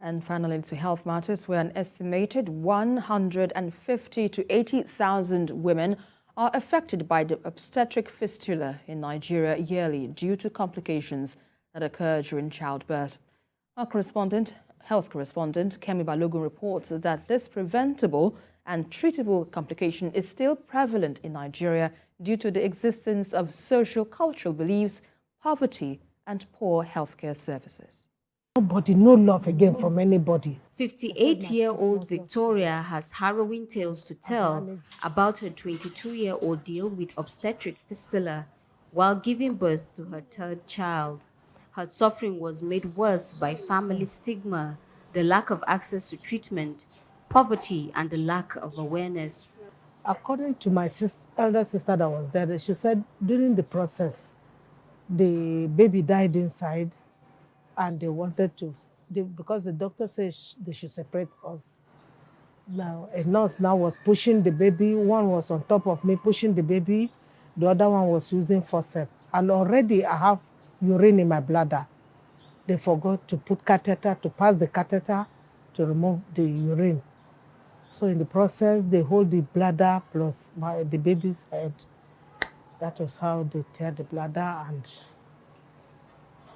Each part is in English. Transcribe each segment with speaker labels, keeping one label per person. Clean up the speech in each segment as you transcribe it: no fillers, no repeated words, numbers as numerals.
Speaker 1: And finally, to health matters, where an estimated 150 to 80,000 women are affected by the obstetric fistula in Nigeria yearly due to complications that occur during childbirth. Our health correspondent, Kemi Balogun, reports that this preventable and treatable complication is still prevalent in Nigeria due to the existence of social-cultural beliefs, poverty, and poor healthcare services.
Speaker 2: Nobody, no love again from anybody.
Speaker 3: 58-year-old Victoria has harrowing tales to tell about her 22-year ordeal with obstetric fistula while giving birth to her third child. Her suffering was made worse by family stigma, the lack of access to treatment, poverty, and the lack of awareness.
Speaker 2: According to my elder sister that was there, she said during the process, the baby died inside, and they wanted to, because the doctor says they should separate us. Now, a nurse now was pushing the baby. One was on top of me pushing the baby. The other one was using forceps. And already I have urine in my bladder. They forgot to put catheter, to pass the catheter to remove the urine. So in the process, they hold the bladder plus the baby's head. That was how they tear the bladder, and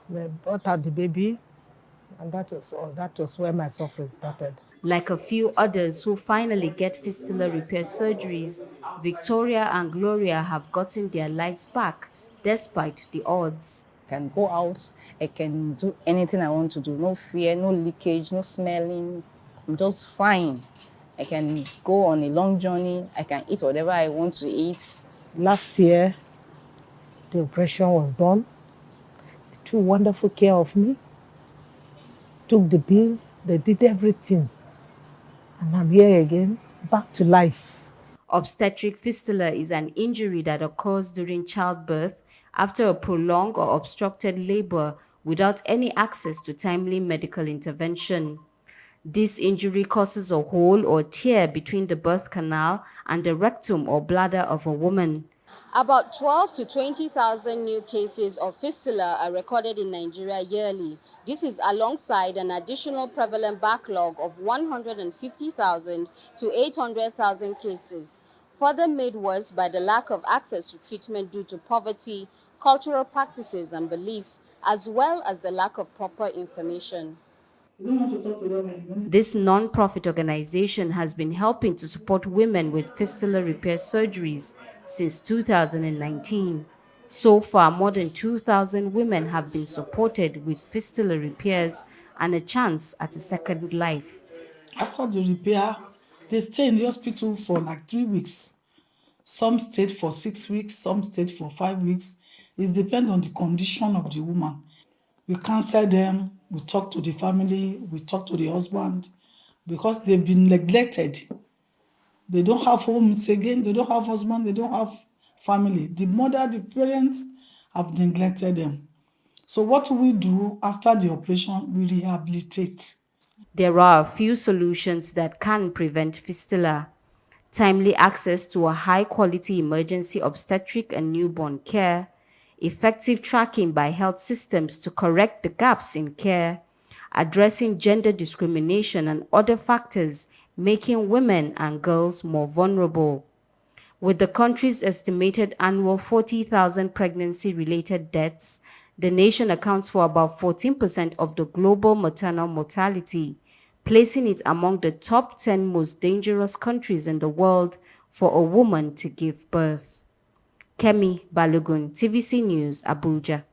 Speaker 2: they brought out the baby, and that was all. That was where my suffering started.
Speaker 3: Like a few others who finally get fistula repair surgeries, Victoria and Gloria have gotten their lives back despite the odds.
Speaker 4: I can go out, I can do anything I want to do. No fear, no leakage, no smelling. I'm just fine. I can go on a long journey. I can eat whatever I want to eat.
Speaker 2: Last year, the operation was done. They took wonderful care of me, took the bill, they did everything. And I'm here again, back to life.
Speaker 3: Obstetric fistula is an injury that occurs during childbirth after a prolonged or obstructed labor without any access to timely medical intervention. This injury causes a hole or tear between the birth canal and the rectum or bladder of a woman. About 12 to 20,000 new cases of fistula are recorded in Nigeria yearly. This is alongside an additional prevalent backlog of 150,000 to 800,000 cases, further made worse by the lack of access to treatment due to poverty, cultural practices and beliefs, as well as the lack of proper information. This non-profit organization has been helping to support women with fistula repair surgeries since 2019. So far, more than 2,000 women have been supported with fistula repairs and a chance at a second life.
Speaker 5: After the repair, they stay in the hospital for like 3 weeks. Some stayed for 6 weeks, some stayed for 5 weeks. It depends on the condition of the woman. We counsel them, we talk to the family, we talk to the husband, because they've been neglected. They don't have homes again, they don't have husband, they don't have family. The mother, the parents have neglected them. So what we do after the operation, we rehabilitate.
Speaker 3: There are a few solutions that can prevent fistula. Timely access to a high-quality emergency obstetric and newborn care, effective tracking by health systems to correct the gaps in care, addressing gender discrimination and other factors making women and girls more vulnerable. With the country's estimated annual 40,000 pregnancy-related deaths, the nation accounts for about 14% of the global maternal mortality, placing it among the top 10 most dangerous countries in the world for a woman to give birth. Kemi Balogun, TVC News, Abuja.